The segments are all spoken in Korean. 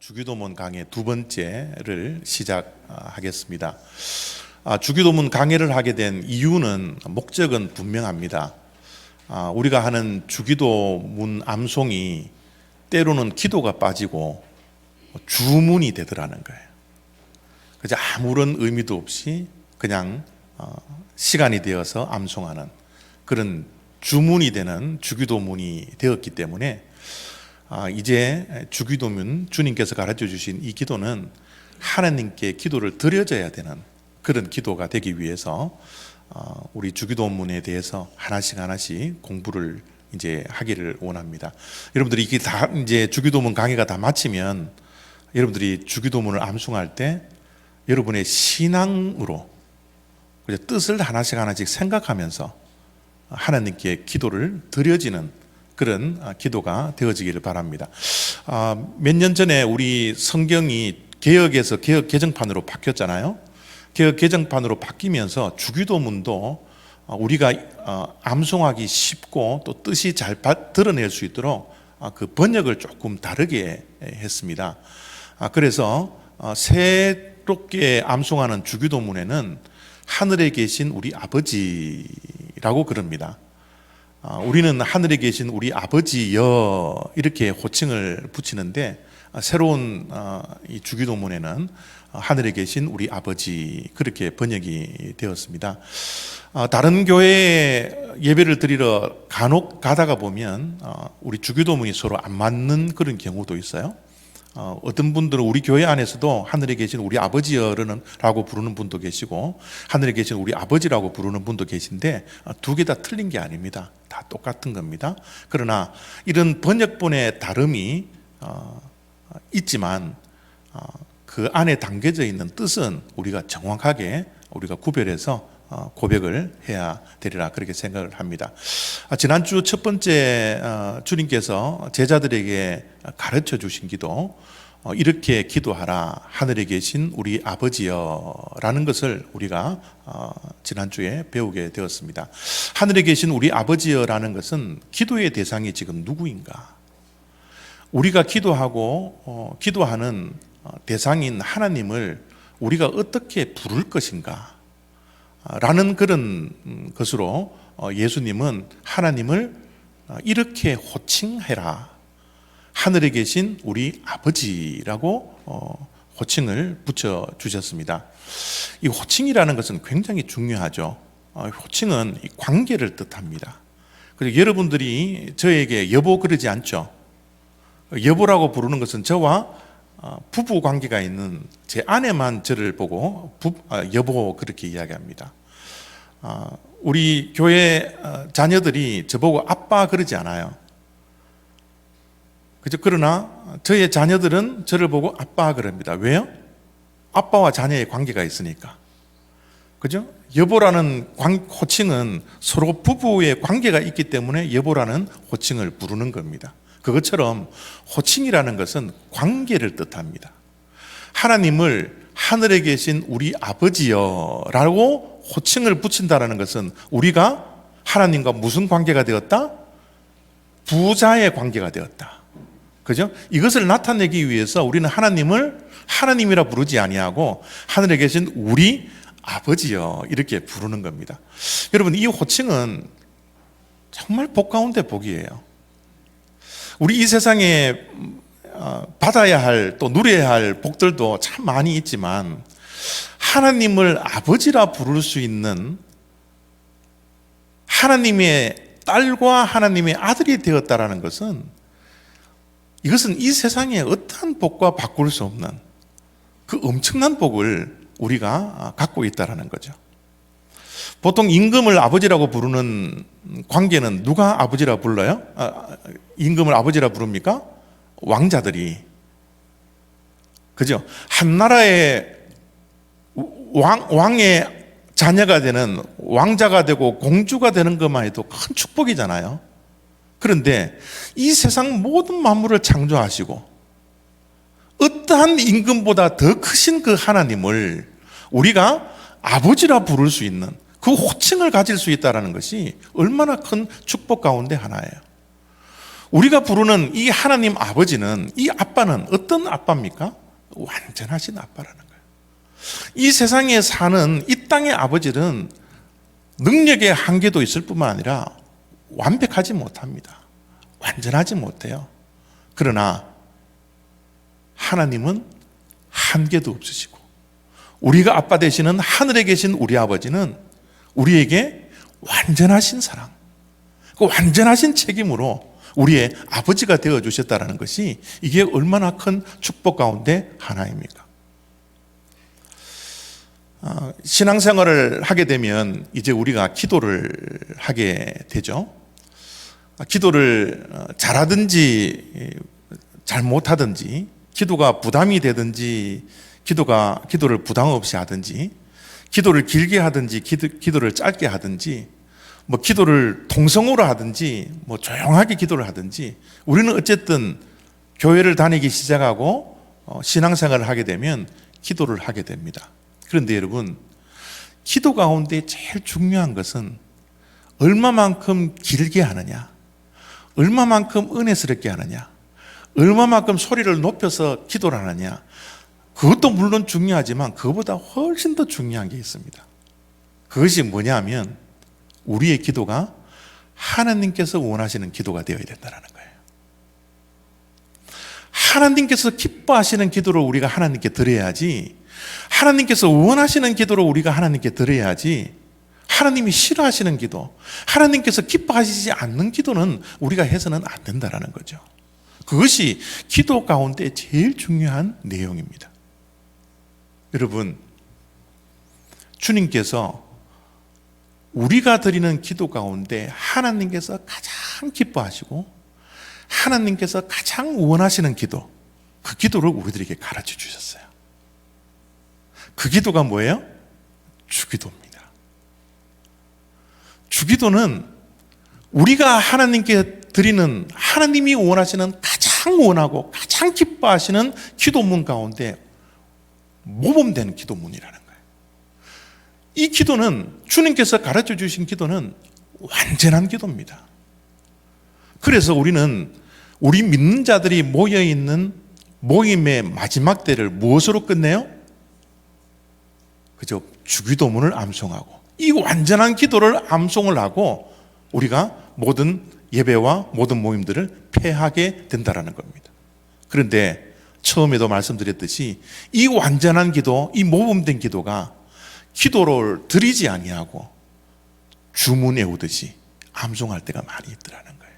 주기도문 강의 두 번째를 시작하겠습니다. 주기도문 강의를 하게 된 이유는 목적은 분명합니다. 우리가 하는 주기도문 암송이 때로는 기도가 빠지고 주문이 되더라는 거예요. 그저 아무런 의미도 없이 그냥 시간이 되어서 암송하는 그런 주문이 되는 주기도문이 되었기 때문에 이제 주기도문, 주님께서 가르쳐 주신 이 기도는 하나님께 기도를 드려져야 되는 그런 기도가 되기 위해서 우리 주기도문에 대해서 하나씩 공부를 이제 하기를 원합니다. 여러분들이 이게 다 이제 주기도문 강의가 다 마치면 여러분들이 주기도문을 암송할 때 여러분의 신앙으로 뜻을 하나씩 생각하면서 하나님께 기도를 드려지는 그런 기도가 되어지기를 바랍니다. 몇 년 전에 우리 성경이 개역에서 개역 개정판으로 바뀌었잖아요. 개역 개정판으로 바뀌면서 주기도문도 우리가 암송하기 쉽고 또 뜻이 잘 드러낼 수 있도록 그 번역을 조금 다르게 했습니다. 그래서 새롭게 암송하는 주기도문에는 하늘에 계신 우리 아버지라고 그럽니다. 우리는 하늘에 계신 우리 아버지여 이렇게 호칭을 붙이는데 새로운 이 주기도문에는 하늘에 계신 우리 아버지 그렇게 번역이 되었습니다. 다른 교회에 예배를 드리러 간혹 가다가 보면 우리 주기도문이 서로 안 맞는 그런 경우도 있어요. 어떤 분들은 우리 교회 안에서도 하늘에 계신 우리 아버지여라고 부르는 분도 계시고 하늘에 계신 우리 아버지라고 부르는 분도 계신데 두 개 다 틀린 게 아닙니다. 다 똑같은 겁니다. 그러나 이런 번역본의 다름이 있지만 그 안에 담겨져 있는 뜻은 우리가 정확하게 우리가 구별해서 고백을 해야 되리라 그렇게 생각을 합니다. 지난주 첫 번째 주님께서 제자들에게 가르쳐 주신 기도 이렇게 기도하라 하늘에 계신 우리 아버지여라는 것을 우리가 지난주에 배우게 되었습니다. 하늘에 계신 우리 아버지여라는 것은 기도의 대상이 지금 누구인가? 우리가 기도하고 기도하는 대상인 하나님을 우리가 어떻게 부를 것인가? 라는 그런 것으로 예수님은 하나님을 이렇게 호칭해라. 하늘에 계신 우리 아버지라고 호칭을 붙여주셨습니다. 이 호칭이라는 것은 굉장히 중요하죠. 호칭은 관계를 뜻합니다. 그리고 여러분들이 저에게 여보 그러지 않죠. 여보라고 부르는 것은 저와 부부 관계가 있는 제 아내만 저를 보고 여보 그렇게 이야기합니다. 우리 교회 자녀들이 저보고 아빠 그러지 않아요. 그죠? 그러나 저의 자녀들은 저를 보고 아빠 그럽니다. 왜요? 아빠와 자녀의 관계가 있으니까. 그죠? 여보라는 호칭은 서로 부부의 관계가 있기 때문에 여보라는 호칭을 부르는 겁니다. 그것처럼 호칭이라는 것은 관계를 뜻합니다. 하나님을 하늘에 계신 우리 아버지여라고 호칭을 붙인다는 것은 우리가 하나님과 무슨 관계가 되었다? 부자의 관계가 되었다. 그죠? 이것을 나타내기 위해서 우리는 하나님을 하나님이라 부르지 아니하고 하늘에 계신 우리 아버지여 이렇게 부르는 겁니다. 여러분 이 호칭은 정말 복 가운데 복이에요. 우리 이 세상에 받아야 할 또 누려야 할 복들도 참 많이 있지만 하나님을 아버지라 부를 수 있는 하나님의 딸과 하나님의 아들이 되었다라는 것은 이것은 이 세상에 어떠한 복과 바꿀 수 없는 그 엄청난 복을 우리가 갖고 있다라는 거죠. 보통 임금을 아버지라고 부르는 관계는 누가 아버지라 불러요? 임금을 아버지라 부릅니까? 왕자들이. 그죠? 한 나라의 왕의 자녀가 되는 왕자가 되고 공주가 되는 것만 해도 큰 축복이잖아요. 그런데 이 세상 모든 만물을 창조하시고 어떠한 임금보다 더 크신 그 하나님을 우리가 아버지라 부를 수 있는 그 호칭을 가질 수 있다는 것이 얼마나 큰 축복 가운데 하나예요. 우리가 부르는 이 하나님 아버지는, 이 아빠는 어떤 아빠입니까? 완전하신 아빠라는 거예요. 이 세상에 사는 이 땅의 아버지는 능력의 한계도 있을 뿐만 아니라 완벽하지 못합니다. 완전하지 못해요. 그러나 하나님은 한계도 없으시고, 우리가 아빠 되시는 하늘에 계신 우리 아버지는 우리에게 완전하신 사랑, 그 완전하신 책임으로 우리의 아버지가 되어 주셨다는 것이, 이게 얼마나 큰 축복 가운데 하나입니까? 신앙생활을 하게 되면 이제 우리가 기도를 하게 되죠. 기도를 잘하든지 잘못하든지, 기도가 부담이 되든지 기도를 부담 없이 하든지, 기도를 길게 하든지 기도를 짧게 하든지, 뭐 기도를 통성으로 하든지 조용하게 기도를 하든지, 우리는 어쨌든 교회를 다니기 시작하고 신앙생활을 하게 되면 기도를 하게 됩니다. 그런데 여러분, 기도 가운데 제일 중요한 것은 얼마만큼 길게 하느냐, 얼마만큼 은혜스럽게 하느냐, 얼마만큼 소리를 높여서 기도를 하느냐, 그것도 물론 중요하지만 그것보다 훨씬 더 중요한 게 있습니다. 그것이 뭐냐면, 우리의 기도가 하나님께서 원하시는 기도가 되어야 된다는 거예요. 하나님께서 기뻐하시는 기도를 우리가 하나님께 드려야지, 하나님께서 원하시는 기도를 우리가 하나님께 드려야지, 하나님이 싫어하시는 기도, 하나님께서 기뻐하시지 않는 기도는 우리가 해서는 안 된다는 거죠. 그것이 기도 가운데 제일 중요한 내용입니다. 여러분, 주님께서 우리가 드리는 기도 가운데 하나님께서 가장 기뻐하시고 하나님께서 가장 원하시는 기도, 그 기도를 우리들에게 가르쳐 주셨어요. 그 기도가 뭐예요? 주기도입니다. 주기도는 우리가 하나님께 드리는, 하나님이 원하시는, 가장 원하고 가장 기뻐하시는 기도문 가운데 모범된 기도문이라는 거예요. 이 기도는, 주님께서 가르쳐 주신 기도는 완전한 기도입니다. 그래서 우리는 우리 믿는 자들이 모여있는 모임의 마지막 때를 무엇으로 끝내요? 그죠? 주기도문을 암송하고, 이 완전한 기도를 암송을 하고 우리가 모든 예배와 모든 모임들을 폐하게 된다는 겁니다. 그런데 처음에도 말씀드렸듯이 이 완전한 기도, 이 모범된 기도가 기도를 드리지 아니하고 주문 외우듯이 암송할 때가 많이 있더라는 거예요.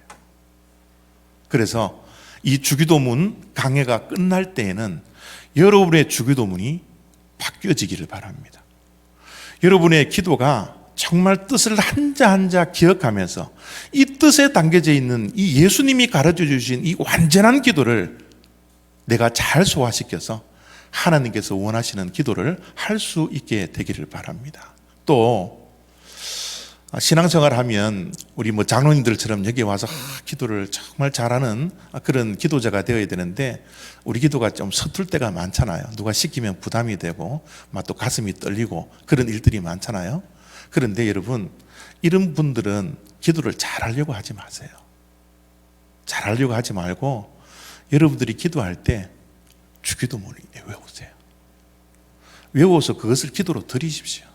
그래서 이 주기도문 강해가 끝날 때에는 여러분의 주기도문이 바뀌어지기를 바랍니다. 여러분의 기도가 정말 뜻을 한자 한자 기억하면서 이 뜻에 담겨져 있는 이 예수님이 가르쳐 주신 이 완전한 기도를 내가 잘 소화시켜서 하나님께서 원하시는 기도를 할 수 있게 되기를 바랍니다. 또 신앙생활 하면 우리 장로님들처럼 여기 와서 기도를 정말 잘하는 그런 기도자가 되어야 되는데, 우리 기도가 좀 서툴 때가 많잖아요. 누가 시키면 부담이 되고 막 또 가슴이 떨리고 그런 일들이 많잖아요. 그런데 여러분, 이런 분들은 기도를 잘하려고 하지 마세요. 잘하려고 하지 말고 여러분들이 기도할 때 주기도문을 외우세요. 외워서 그것을 기도로 드리십시오.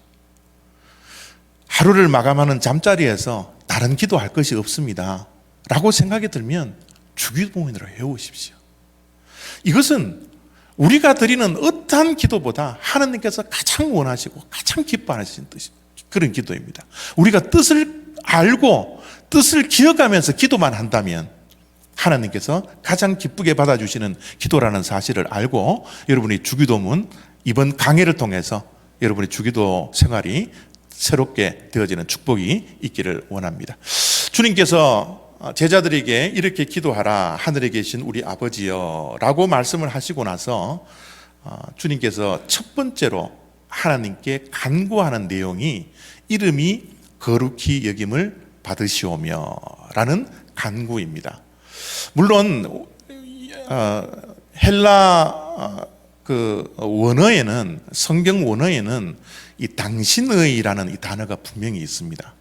하루를 마감하는 잠자리에서 다른 기도할 것이 없습니다 라고 생각이 들면 주기도문으로 외우십시오. 이것은 우리가 드리는 어떠한 기도보다 하나님께서 가장 원하시고 가장 기뻐하시는 그런 기도입니다. 우리가 뜻을 알고 뜻을 기억하면서 기도만 한다면 하나님께서 가장 기쁘게 받아주시는 기도라는 사실을 알고, 여러분이 주기도문 이번 강해를 통해서 여러분의 주기도 생활이 새롭게 되어지는 축복이 있기를 원합니다. 주님께서 제자들에게 이렇게 기도하라, 하늘에 계신 우리 아버지여 라고 말씀을 하시고 나서 주님께서 첫 번째로 하나님께 간구하는 내용이 이름이 거룩히 여김을 받으시오며 라는 간구입니다. 물론 헬라 그 원어에는, 성경 원어에는 이 당신의라는 이 단어가 분명히 있습니다.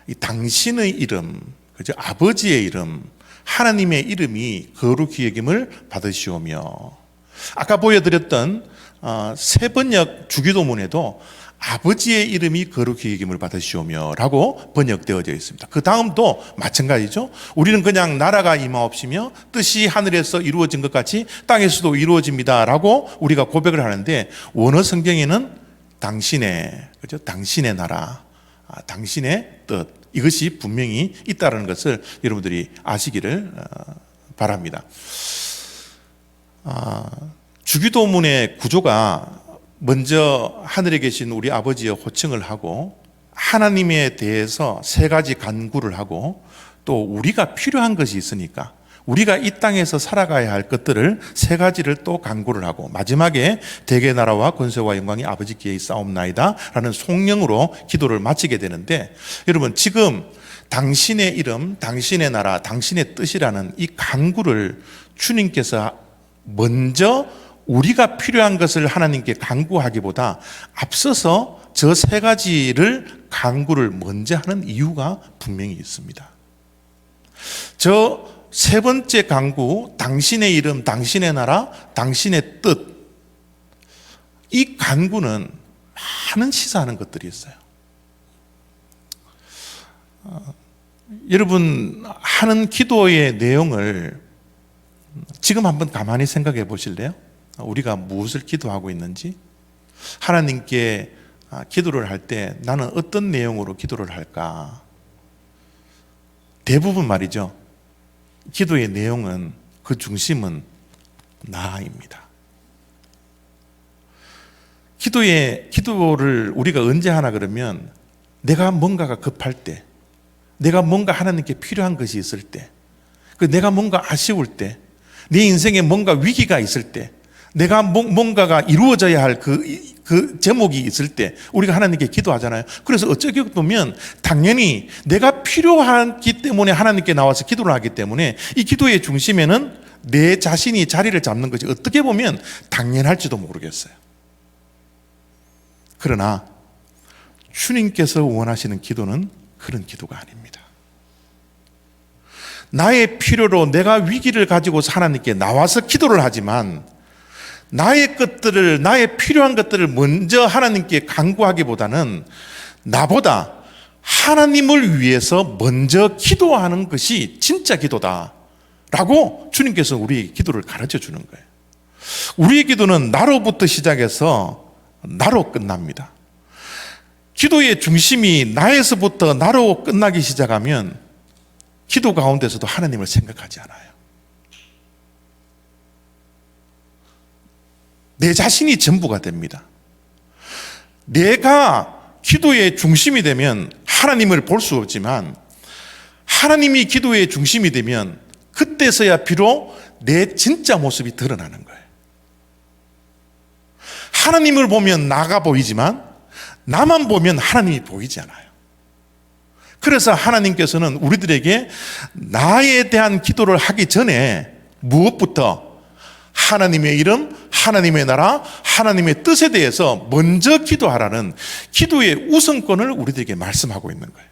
이 당신의 이름, 그죠? 아버지의 이름, 하나님의 이름이 거룩히 여김을 받으시오며, 아까 보여드렸던 세 번역 주기도문에도 아버지의 이름이 거룩히 여김을 받으시오며 라고 번역되어져 있습니다. 그 다음도 마찬가지죠. 우리는 그냥 나라가 임하옵시며 뜻이 하늘에서 이루어진 것 같이 땅에서도 이루어집니다 라고 우리가 고백을 하는데, 원어 성경에는 당신의, 그죠? 당신의 나라, 당신의 뜻, 이것이 분명히 있다는 것을 여러분들이 아시기를 바랍니다. 주기도문의 구조가 먼저 하늘에 계신 우리 아버지의 호칭을 하고, 하나님에 대해서 세 가지 간구를 하고, 또 우리가 필요한 것이 있으니까 우리가 이 땅에서 살아가야 할 것들을 세 가지를 또 간구를 하고, 마지막에 대개 나라와 권세와 영광이 아버지께 있사옵나이다 라는 송영으로 기도를 마치게 되는데, 여러분 지금 당신의 이름, 당신의 나라, 당신의 뜻이라는 이 간구를 주님께서 먼저 우리가 필요한 것을 하나님께 간구하기보다 앞서서 저 세 가지를 간구를 먼저 하는 이유가 분명히 있습니다. 저 세 번째 간구, 당신의 이름, 당신의 나라, 당신의 뜻, 이 간구는 많은 시사하는 것들이 있어요. 여러분 하는 기도의 내용을 지금 한번 가만히 생각해 보실래요? 우리가 무엇을 기도하고 있는지, 하나님께 기도를 할 때 나는 어떤 내용으로 기도를 할까? 대부분 말이죠, 기도의 내용은, 그 중심은 나입니다. 기도를 우리가 언제 하나 그러면, 내가 뭔가가 급할 때, 내가 뭔가 하나님께 필요한 것이 있을 때, 내가 뭔가 아쉬울 때, 내 인생에 뭔가 위기가 있을 때, 내가 뭔가가 이루어져야 할 그 제목이 있을 때 우리가 하나님께 기도하잖아요. 그래서 어떻게 보면 당연히 내가 필요하기 때문에 하나님께 나와서 기도를 하기 때문에 이 기도의 중심에는 내 자신이 자리를 잡는 것이 어떻게 보면 당연할지도 모르겠어요. 그러나 주님께서 원하시는 기도는 그런 기도가 아닙니다. 나의 필요로 내가 위기를 가지고서 하나님께 나와서 기도를 하지만, 나의 것들을, 나의 필요한 것들을 먼저 하나님께 간구하기보다는 나보다 하나님을 위해서 먼저 기도하는 것이 진짜 기도다라고 주님께서 우리 기도를 가르쳐 주는 거예요. 우리의 기도는 나로부터 시작해서 나로 끝납니다. 기도의 중심이 나에서부터 나로 끝나기 시작하면 기도 가운데서도 하나님을 생각하지 않아요. 내 자신이 전부가 됩니다. 내가 기도의 중심이 되면 하나님을 볼 수 없지만, 하나님이 기도의 중심이 되면 그때서야 비록 내 진짜 모습이 드러나는 거예요. 하나님을 보면 나가 보이지만 나만 보면 하나님이 보이지 않아요. 그래서 하나님께서는 우리들에게 나에 대한 기도를 하기 전에 무엇부터 하나님의 이름, 하나님의 나라, 하나님의 뜻에 대해서 먼저 기도하라는 기도의 우선권을 우리들에게 말씀하고 있는 거예요.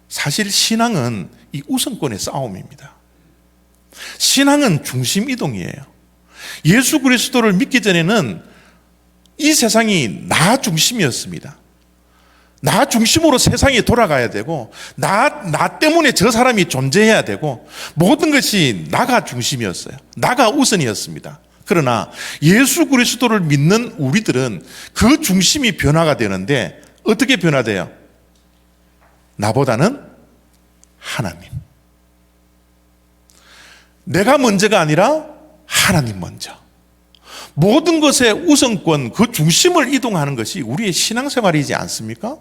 사실 신앙은 이 우선권의 싸움입니다. 신앙은 중심 이동이에요. 예수 그리스도를 믿기 전에는 이 세상이 나 중심이었습니다. 나 중심으로 세상이 돌아가야 되고, 나 때문에 저 사람이 존재해야 되고, 모든 것이 나가 중심이었어요. 나가 우선이었습니다. 그러나 예수 그리스도를 믿는 우리들은 그 중심이 변화가 되는데, 어떻게 변화돼요? 나보다는 하나님. 내가 먼저가 아니라 하나님 먼저. 모든 것의 우선권, 그 중심을 이동하는 것이 우리의 신앙생활이지 않습니까?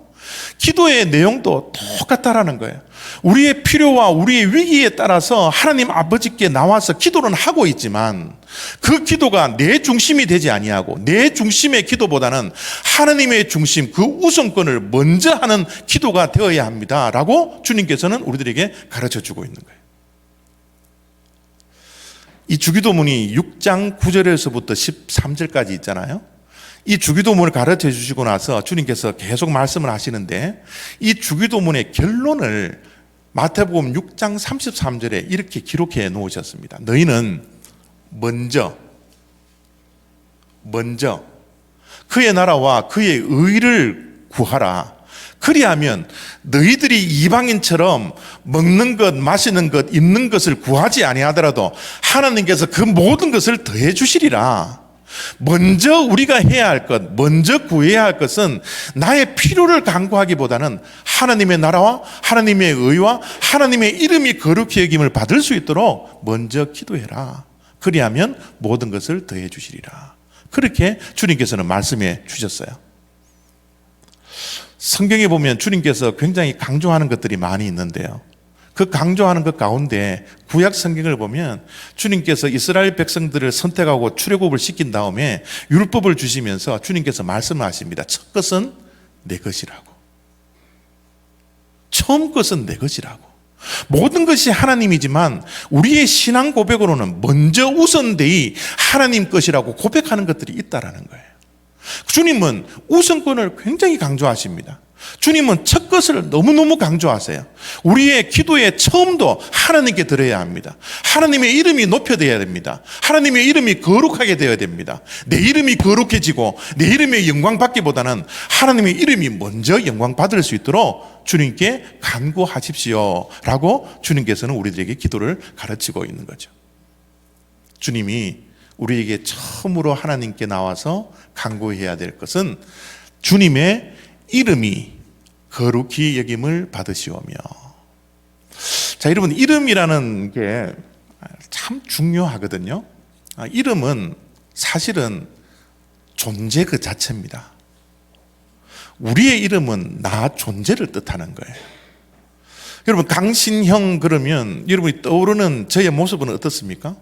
기도의 내용도 똑같다라는 거예요. 우리의 필요와 우리의 위기에 따라서 하나님 아버지께 나와서 기도는 하고 있지만, 그 기도가 내 중심이 되지 아니하고 내 중심의 기도보다는 하나님의 중심, 그 우선권을 먼저 하는 기도가 되어야 합니다라고 주님께서는 우리들에게 가르쳐 주고 있는 거예요. 이 주기도문이 6장 9절에서부터 13절까지 있잖아요. 이 주기도문을 가르쳐 주시고 나서 주님께서 계속 말씀을 하시는데, 이 주기도문의 결론을 마태복음 6장 33절에 이렇게 기록해 놓으셨습니다. 너희는 먼저 그의 나라와 그의 의를 구하라. 그리하면 너희들이 이방인처럼 먹는 것, 마시는 것, 입는 것을 구하지 아니하더라도 하나님께서 그 모든 것을 더해 주시리라. 먼저 우리가 해야 할 것, 먼저 구해야 할 것은 나의 필요를 간구하기보다는 하나님의 나라와 하나님의 의와 하나님의 이름이 거룩히 여김을 받을 수 있도록 먼저 기도해라. 그리하면 모든 것을 더해 주시리라. 그렇게 주님께서는 말씀해 주셨어요. 성경에 보면 주님께서 굉장히 강조하는 것들이 많이 있는데요, 그 강조하는 것 가운데 구약 성경을 보면 주님께서 이스라엘 백성들을 선택하고 출애굽을 시킨 다음에 율법을 주시면서 주님께서 말씀하십니다. 첫 것은 내 것이라고. 처음 것은 내 것이라고. 모든 것이 하나님이지만 우리의 신앙 고백으로는 먼저 우선되이 하나님 것이라고 고백하는 것들이 있다라는 거예요. 주님은 우선권을 굉장히 강조하십니다. 주님은 첫 것을 너무너무 강조하세요. 우리의 기도의 처음도 하나님께 드려야 합니다. 하나님의 이름이 높여져야 됩니다. 하나님의 이름이 거룩하게 되어야 됩니다. 내 이름이 거룩해지고 내 이름의 영광 받기보다는 하나님의 이름이 먼저 영광 받을 수 있도록 주님께 간구하십시오 라고 주님께서는 우리들에게 기도를 가르치고 있는 거죠. 주님이 우리에게 처음으로 하나님께 나와서 간구해야 될 것은 주님의 이름이 거룩히 여김을 받으시오며. 자, 여러분, 이름이라는 게 참 중요하거든요. 이름은 사실은 존재 그 자체입니다. 우리의 이름은 나 존재를 뜻하는 거예요. 여러분, 강신형 그러면 여러분이 떠오르는 저의 모습은 어떻습니까?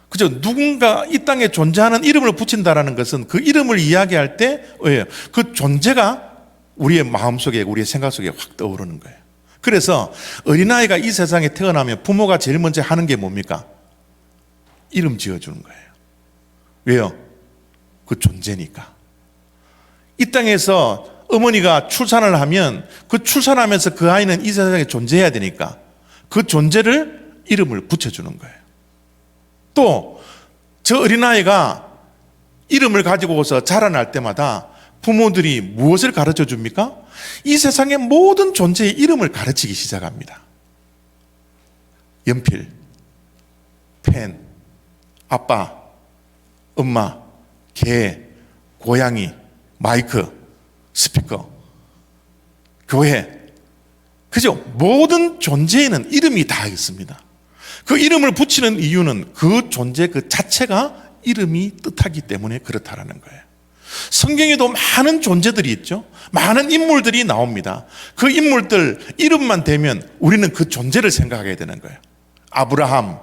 그죠? 누군가 이 땅에 존재하는 이름을 붙인다라는 것은 그 이름을 이야기할 때 그 존재가 우리의 마음속에, 우리의 생각 속에 확 떠오르는 거예요. 그래서 어린아이가 이 세상에 태어나면 부모가 제일 먼저 하는 게 뭡니까? 이름 지어주는 거예요. 왜요? 그 존재니까. 이 땅에서 어머니가 출산을 하면 그 출산하면서 그 아이는 이 세상에 존재해야 되니까 그 존재를 이름을 붙여주는 거예요. 또 저 어린아이가 이름을 가지고서 자라날 때마다 부모들이 무엇을 가르쳐 줍니까? 이 세상의 모든 존재의 이름을 가르치기 시작합니다. 연필, 펜, 아빠, 엄마, 개, 고양이, 마이크, 스피커, 교회, 그죠? 모든 존재에는 이름이 다 있습니다. 그 이름을 붙이는 이유는 그 존재 그 자체가 이름이 뜻하기 때문에 그렇다라는 거예요. 성경에도 많은 존재들이 있죠. 많은 인물들이 나옵니다. 그 인물들 이름만 대면 우리는 그 존재를 생각하게 되는 거예요. 아브라함.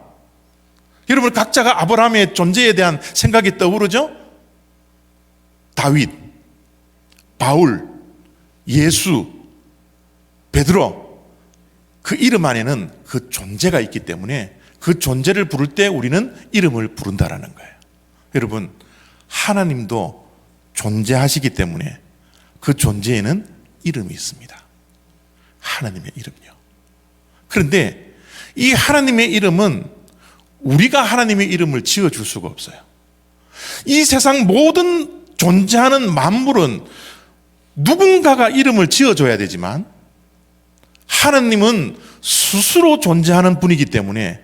여러분, 각자가 아브라함의 존재에 대한 생각이 떠오르죠? 다윗, 바울, 예수, 베드로. 그 이름 안에는 그 존재가 있기 때문에 그 존재를 부를 때 우리는 이름을 부른다라는 거예요. 여러분, 하나님도 존재하시기 때문에 그 존재에는 이름이 있습니다. 하나님의 이름이요. 그런데 이 하나님의 이름은 우리가 하나님의 이름을 지어줄 수가 없어요. 이 세상 모든 존재하는 만물은 누군가가 이름을 지어줘야 되지만 하나님은 스스로 존재하는 분이기 때문에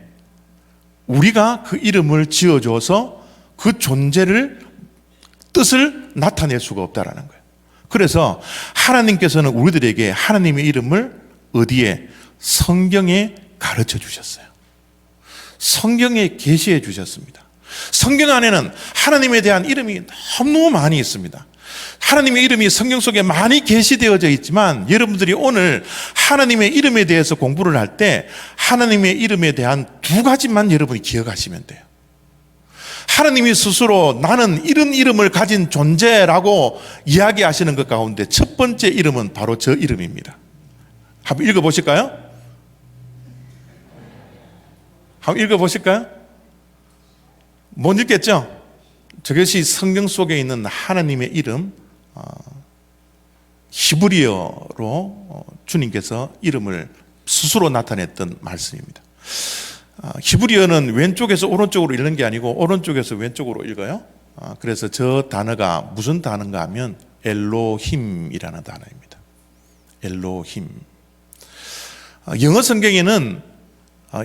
우리가 그 이름을 지어줘서 그 존재를 뜻을 나타낼 수가 없다라는 거예요. 그래서 하나님께서는 우리들에게 하나님의 이름을 어디에? 성경에 가르쳐 주셨어요. 성경에 계시해 주셨습니다. 성경 안에는 하나님에 대한 이름이 너무 많이 있습니다. 하나님의 이름이 성경 속에 많이 계시되어져 있지만 여러분들이 오늘 하나님의 이름에 대해서 공부를 할 때 하나님의 이름에 대한 두 가지만 여러분이 기억하시면 돼요. 하나님이 스스로 나는 이런 이름을 가진 존재라고 이야기하시는 것 가운데 첫 번째 이름은 바로 저 이름입니다. 한번 읽어보실까요? 한번 읽어보실까요? 못 읽겠죠? 저것이 성경 속에 있는 하나님의 이름, 히브리어로 주님께서 이름을 스스로 나타냈던 말씀입니다. 히브리어는 왼쪽에서 오른쪽으로 읽는 게 아니고 오른쪽에서 왼쪽으로 읽어요. 그래서 저 단어가 무슨 단어인가 하면 엘로힘이라는 단어입니다. 엘로힘. 영어 성경에는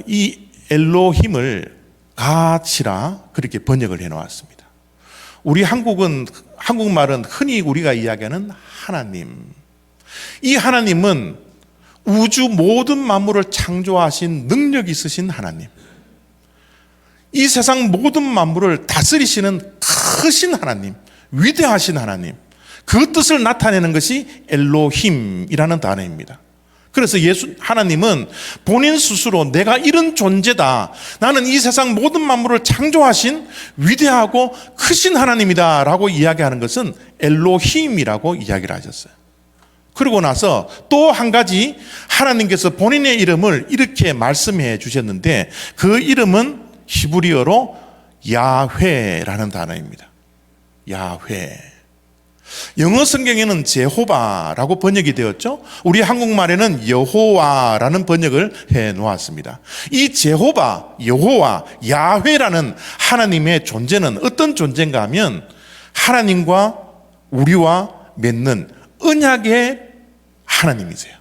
이 엘로힘을 가치라 그렇게 번역을 해놓았습니다. 우리 한국말은 흔히 우리가 이야기하는 하나님. 이 하나님은 우주 모든 만물을 창조하신 능력 있으신 하나님. 이 세상 모든 만물을 다스리시는 크신 하나님, 위대하신 하나님. 그 뜻을 나타내는 것이 엘로힘이라는 단어입니다. 그래서 하나님은 본인 스스로 내가 이런 존재다. 나는 이 세상 모든 만물을 창조하신 위대하고 크신 하나님이다 라고 이야기하는 것은 엘로힘이라고 이야기를 하셨어요. 그러고 나서 또 한 가지 하나님께서 본인의 이름을 이렇게 말씀해 주셨는데 그 이름은 히브리어로 야훼라는 단어입니다. 야훼. 영어 성경에는 제호바라고 번역이 되었죠. 우리 한국말에는 여호와라는 번역을 해 놓았습니다. 이 제호바, 여호와, 야훼라는 하나님의 존재는 어떤 존재인가 하면 하나님과 우리와 맺는 언약의 하나님이세요.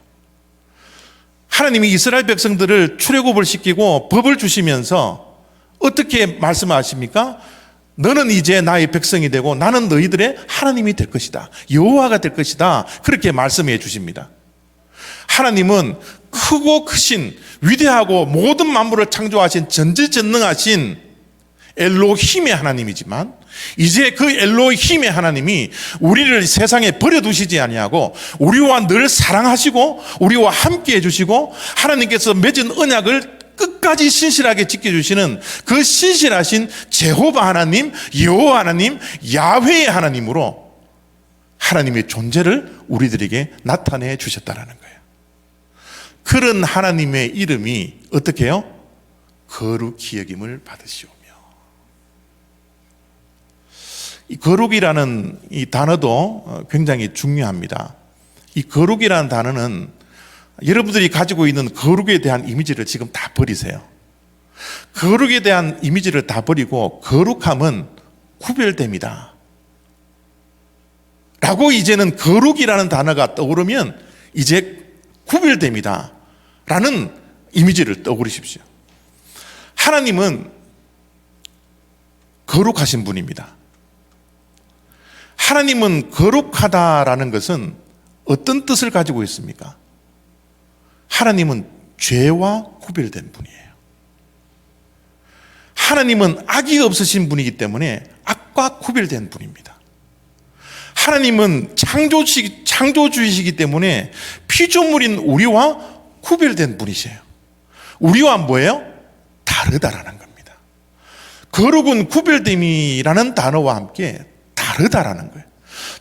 하나님이 이스라엘 백성들을 출애굽을 시키고 법을 주시면서 어떻게 말씀하십니까? 너는 이제 나의 백성이 되고 나는 너희들의 하나님이 될 것이다. 여호와가 될 것이다. 그렇게 말씀해 주십니다. 하나님은 크고 크신 위대하고 모든 만물을 창조하신 전지전능하신 엘로힘의 하나님이지만 이제 그 엘로힘의 하나님이 우리를 세상에 버려두시지 아니하고 우리와 늘 사랑하시고 우리와 함께 해주시고 하나님께서 맺은 언약을 끝까지 신실하게 지켜주시는 그 신실하신 제호바 하나님, 여호와 하나님, 야훼의 하나님으로 하나님의 존재를 우리들에게 나타내 주셨다라는 거예요. 그런 하나님의 이름이 어떻게 해요? 거룩히 여김을 받으시오며. 이 거룩이라는 이 단어도 굉장히 중요합니다. 이 거룩이라는 단어는 여러분들이 가지고 있는 거룩에 대한 이미지를 지금 다 버리세요. 거룩에 대한 이미지를 다 버리고 거룩함은 구별됨이다 라고 이제는 거룩이라는 단어가 떠오르면 이제 구별됨이다 라는 이미지를 떠올리십시오. 하나님은 거룩하신 분입니다. 하나님은 거룩하다라는 것은 어떤 뜻을 가지고 있습니까? 하나님은 죄와 구별된 분이에요. 하나님은 악이 없으신 분이기 때문에 악과 구별된 분입니다. 하나님은 창조주이시기 때문에 피조물인 우리와 구별된 분이세요. 우리와 뭐예요? 다르다라는 겁니다. 거룩은 구별됨이라는 단어와 함께 다르다라는 거예요.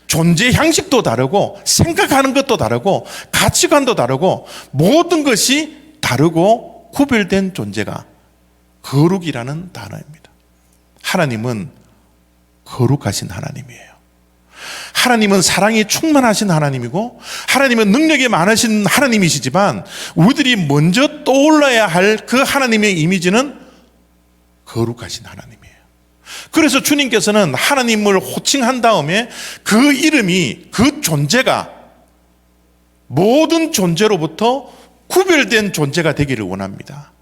존재 형식도 다르고 생각하는 것도 다르고 가치관도 다르고 모든 것이 다르고 구별된 존재가 거룩이라는 단어입니다. 하나님은 거룩하신 하나님이에요. 하나님은 사랑이 충만하신 하나님이고 하나님은 능력이 많으신 하나님이시지만 우리들이 먼저 떠올라야 할 그 하나님의 이미지는 거룩하신 하나님이에요. 그래서 주님께서는 하나님을 호칭한 다음에 그 이름이, 그 존재가 모든 존재로부터 구별된 존재가 되기를 원합니다.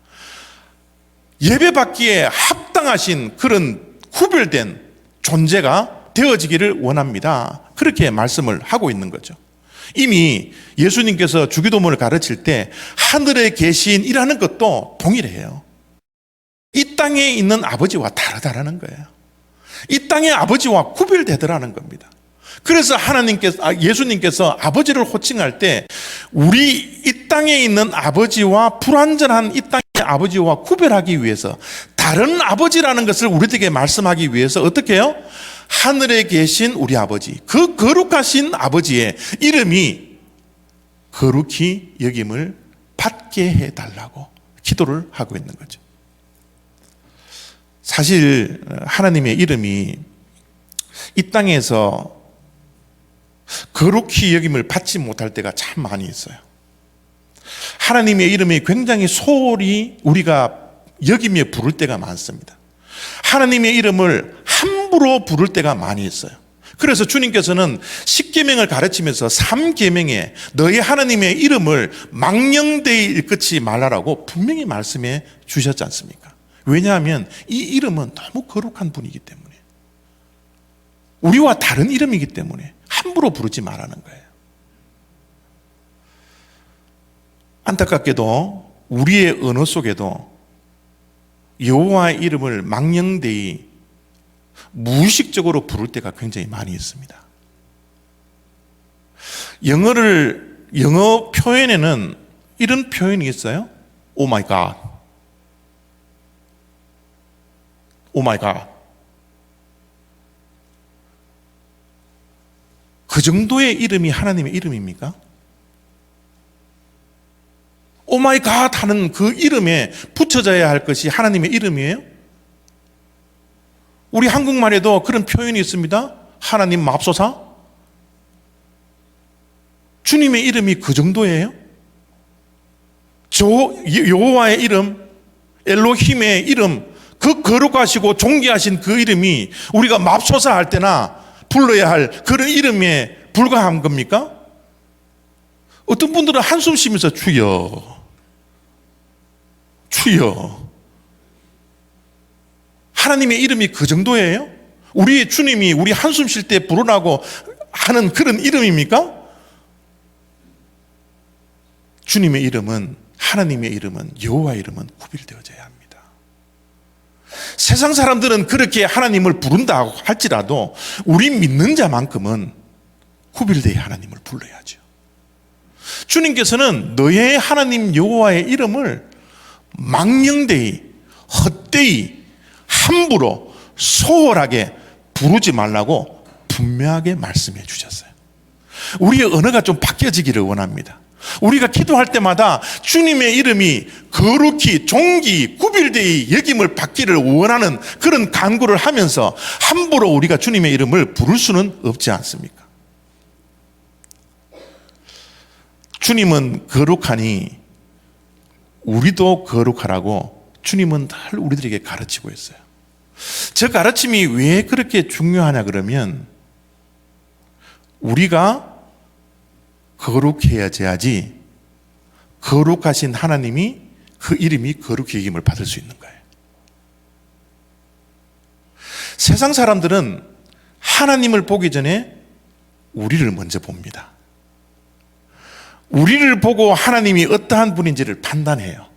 예배받기에 합당하신 그런 구별된 존재가 되어지기를 원합니다. 그렇게 말씀을 하고 있는 거죠. 이미 예수님께서 주기도문을 가르칠 때 하늘에 계신이라는 것도 동일해요. 이 땅에 있는 아버지와 다르다라는 거예요. 이 땅의 아버지와 구별되더라는 겁니다. 그래서 예수님께서 아버지를 호칭할 때 우리 이 땅에 있는 아버지와 불완전한 이 땅의 아버지와 구별하기 위해서 다른 아버지라는 것을 우리에게 말씀하기 위해서 어떻게 해요? 하늘에 계신 우리 아버지, 그 거룩하신 아버지의 이름이 거룩히 여김을 받게 해달라고 기도를 하고 있는 거죠. 사실 하나님의 이름이 이 땅에서 거룩히 여김을 받지 못할 때가 참 많이 있어요. 하나님의 이름이 굉장히 소홀히 우리가 여기며 부를 때가 많습니다. 하나님의 이름을 함부로 부를 때가 많이 있어요. 그래서 주님께서는 십계명을 가르치면서 3계명에 너희 하나님의 이름을 망령되이 일컫지 말라라고 분명히 말씀해 주셨지 않습니까? 왜냐하면 이 이름은 너무 거룩한 분이기 때문에, 우리와 다른 이름이기 때문에 함부로 부르지 말라는 거예요. 안타깝게도 우리의 언어 속에도 여호와의 이름을 망령되이 무의식적으로 부를 때가 굉장히 많이 있습니다. 영어 표현에는 이런 표현이 있어요. Oh my God. Oh my God. 그 정도의 이름이 하나님의 이름입니까? Oh my God 하는 그 이름에 붙여져야 할 것이 하나님의 이름이에요? 우리 한국말에도 그런 표현이 있습니다. 하나님 맙소사? 주님의 이름이 그 정도예요? 여호와의 이름, 엘로힘의 이름, 그 거룩하시고 존귀하신 그 이름이 우리가 맙소사 할 때나 불러야 할 그런 이름에 불과한 겁니까? 어떤 분들은 한숨 쉬면서 주여, 주여. 하나님의 이름이 그 정도예요? 우리 주님이 우리 한숨 쉴 때 부르라고 하는 그런 이름입니까? 주님의 이름은, 하나님의 이름은, 여호와의 이름은 구별되어져야 합니다. 세상 사람들은 그렇게 하나님을 부른다 할지라도 우리 믿는 자만큼은 구별되어 하나님을 불러야죠. 주님께서는 너의 하나님 여호와의 이름을 망령되이, 헛되이, 함부로, 소홀하게 부르지 말라고 분명하게 말씀해 주셨어요. 우리의 언어가 좀 바뀌어지기를 원합니다. 우리가 기도할 때마다 주님의 이름이 거룩히, 존귀, 구별되이 여김을 받기를 원하는 그런 간구를 하면서 함부로 우리가 주님의 이름을 부를 수는 없지 않습니까? 주님은 거룩하니 우리도 거룩하라고 주님은 늘 우리들에게 가르치고 있어요. 저 가르침이 왜 그렇게 중요하냐 그러면 우리가 거룩해야지 거룩하신 하나님이 그 이름이 거룩히 여김을 받을 수 있는 거예요. 세상 사람들은 하나님을 보기 전에 우리를 먼저 봅니다. 우리를 보고 하나님이 어떠한 분인지를 판단해요.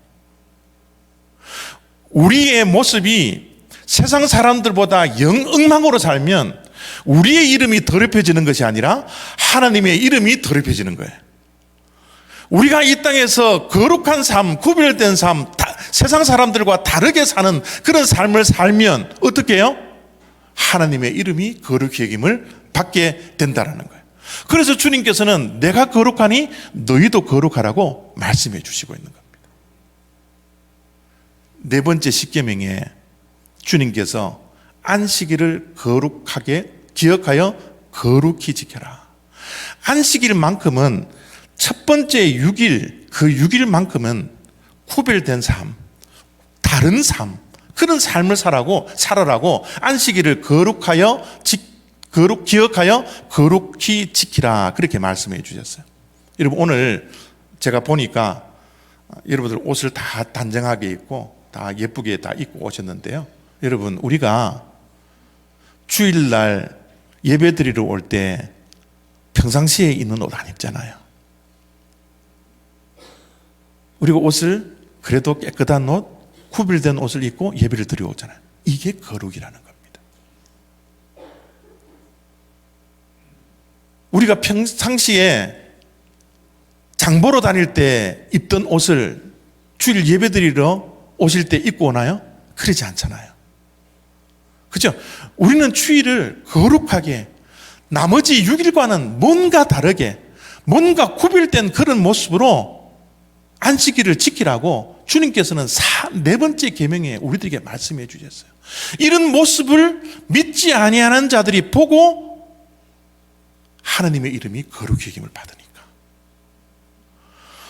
우리의 모습이 세상 사람들보다 영엉망으로 살면 우리의 이름이 더럽혀지는 것이 아니라 하나님의 이름이 더럽혀지는 거예요. 우리가 이 땅에서 거룩한 삶, 구별된 삶, 세상 사람들과 다르게 사는 그런 삶을 살면 어떻게 해요? 하나님의 이름이 거룩히 여김을 받게 된다는 거예요. 그래서 주님께서는 내가 거룩하니 너희도 거룩하라고 말씀해 주시고 있는 겁니다. 네 번째 십계명에 주님께서 안식일을 거룩하게 기억하여 거룩히 지켜라. 안식일만큼은 첫 번째 6일, 그 6일만큼은 구별된 삶, 다른 삶, 그런 삶을 살아라고 안식일을 기억하여 거룩히 지키라. 그렇게 말씀해 주셨어요. 여러분, 오늘 제가 보니까 여러분들 옷을 다 단정하게 입고 다 예쁘게 다 입고 오셨는데요. 여러분, 우리가 주일날 예배 드리러 올 때 평상시에 입는 옷 안 입잖아요. 우리가 옷을 그래도 깨끗한 옷, 구별된 옷을 입고 예배를 드리러 오잖아요. 이게 거룩이라는 겁니다. 우리가 평상시에 장 보러 다닐 때 입던 옷을 주일 예배 드리러 오실 때 입고 오나요? 그러지 않잖아요. 그죠? 우리는 주일을 거룩하게, 나머지 6일과는 뭔가 다르게, 뭔가 구별된 그런 모습으로 안식일을 지키라고 주님께서는 네 번째 계명에 우리들에게 말씀해 주셨어요. 이런 모습을 믿지 아니하는 자들이 보고 하나님의 이름이 거룩히 여김을 받으니까.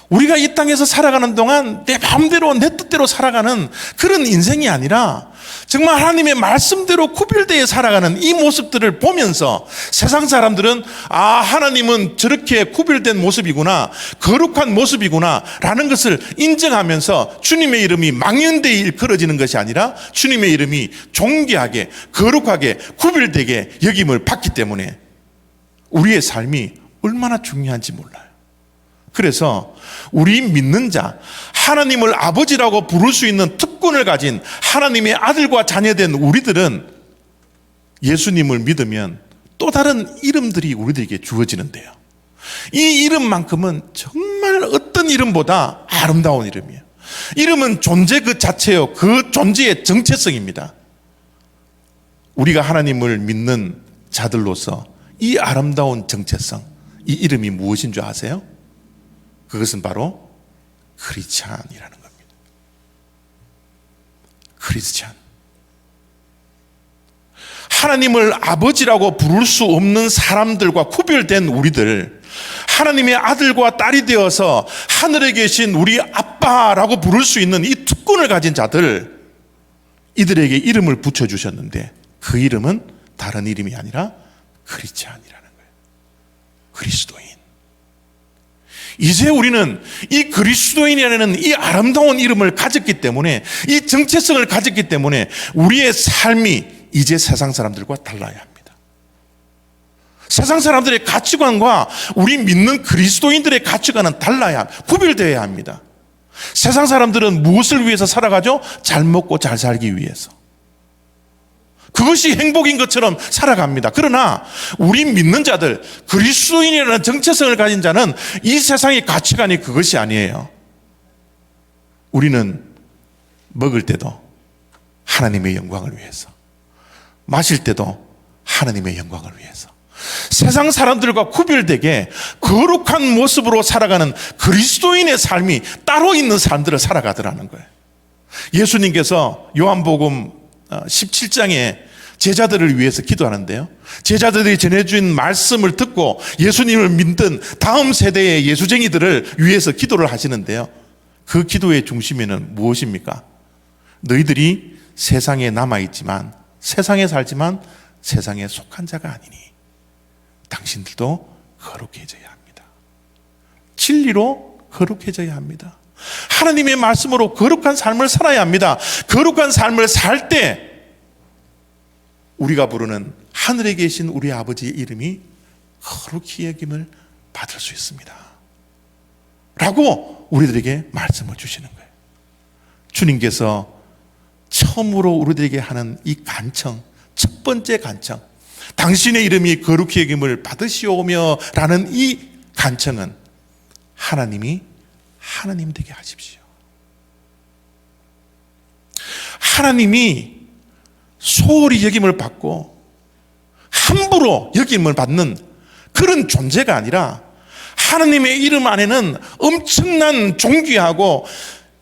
우리가 이 땅에서 살아가는 동안 내 마음대로 내 뜻대로 살아가는 그런 인생이 아니라 정말 하나님의 말씀대로 구별되어 살아가는 이 모습들을 보면서 세상 사람들은 하나님은 저렇게 구별된 모습이구나, 거룩한 모습이구나 라는 것을 인정하면서 주님의 이름이 망연되이 일컬어지는 것이 아니라 주님의 이름이 존귀하게 거룩하게 구별되게 여김을 받기 때문에 우리의 삶이 얼마나 중요한지 몰라요. 그래서 우리 믿는 자, 하나님을 아버지라고 부를 수 있는 특권을 가진 하나님의 아들과 자녀된 우리들은 예수님을 믿으면 또 다른 이름들이 우리들에게 주어지는데요. 이 이름만큼은 정말 어떤 이름보다 아름다운 이름이에요. 이름은 존재 그 자체요, 그 존재의 정체성입니다. 우리가 하나님을 믿는 자들로서 이 아름다운 정체성, 이 이름이 무엇인 줄 아세요? 그것은 바로 크리스찬이라는 겁니다. 크리스찬. 하나님을 아버지라고 부를 수 없는 사람들과 구별된 우리들, 하나님의 아들과 딸이 되어서 하늘에 계신 우리 아빠라고 부를 수 있는 이 특권을 가진 자들, 이들에게 이름을 붙여주셨는데 그 이름은 다른 이름이 아니라 크리스찬이라는 거예요. 그리스도인. 이제 우리는 이 그리스도인이라는 이 아름다운 이름을 가졌기 때문에, 이 정체성을 가졌기 때문에 우리의 삶이 이제 세상 사람들과 달라야 합니다. 세상 사람들의 가치관과 우리 믿는 그리스도인들의 가치관은 달라야, 구별되어야 합니다. 세상 사람들은 무엇을 위해서 살아가죠? 잘 먹고 잘 살기 위해서. 그것이 행복인 것처럼 살아갑니다. 그러나 우리 믿는 자들, 그리스도인이라는 정체성을 가진 자는 이 세상의 가치관이 그것이 아니에요. 우리는 먹을 때도 하나님의 영광을 위해서, 마실 때도 하나님의 영광을 위해서, 세상 사람들과 구별되게 거룩한 모습으로 살아가는 그리스도인의 삶이 따로 있는 삶들을 살아가더라는 거예요. 예수님께서 요한복음 17장에 제자들을 위해서 기도하는데요, 제자들이 전해준 말씀을 듣고 예수님을 믿던 다음 세대의 예수쟁이들을 위해서 기도를 하시는데요, 그 기도의 중심에는 무엇입니까? 너희들이 세상에 남아있지만, 세상에 살지만 세상에 속한 자가 아니니 당신들도 거룩해져야 합니다. 진리로 거룩해져야 합니다. 하나님의 말씀으로 거룩한 삶을 살아야 합니다. 거룩한 삶을 살 때 우리가 부르는 하늘에 계신 우리 아버지의 이름이 거룩히 여김을 받을 수 있습니다 라고 우리들에게 말씀을 주시는 거예요. 주님께서 처음으로 우리들에게 하는 이 간청, 첫 번째 간청, 당신의 이름이 거룩히 여김을 받으시오며 라는 이 간청은 하나님이 하나님 되게 하십시오. 하나님이 소홀히 여김을 받고 함부로 여김을 받는 그런 존재가 아니라 하나님의 이름 안에는 엄청난 존귀하고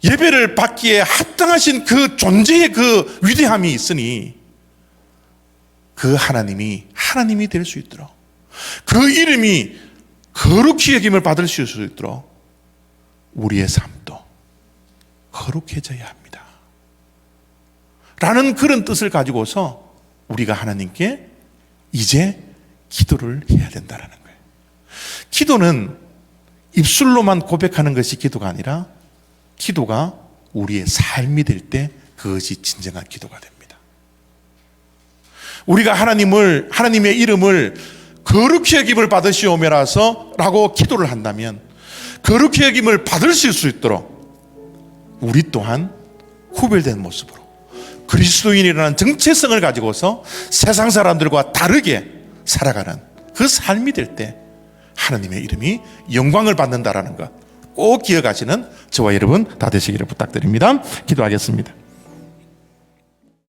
예배를 받기에 합당하신 그 존재의 그 위대함이 있으니 그 하나님이 하나님이 될 수 있도록, 그 이름이 거룩히 여김을 받을 수 있도록 우리의 삶도 거룩해져야 합니다 라는 그런 뜻을 가지고서 우리가 하나님께 이제 기도를 해야 된다는 거예요. 기도는 입술로만 고백하는 것이 기도가 아니라 기도가 우리의 삶이 될 때 그것이 진정한 기도가 됩니다. 우리가 하나님의 이름을 거룩히 여김을 받으시오며라서 라고 기도를 한다면 거룩히 여김을 받을 수 있도록 우리 또한 구별된 모습으로 그리스도인이라는 정체성을 가지고서 세상 사람들과 다르게 살아가는 그 삶이 될 때 하나님의 이름이 영광을 받는다라는 것 꼭 기억하시는 저와 여러분 다 되시기를 부탁드립니다. 기도하겠습니다.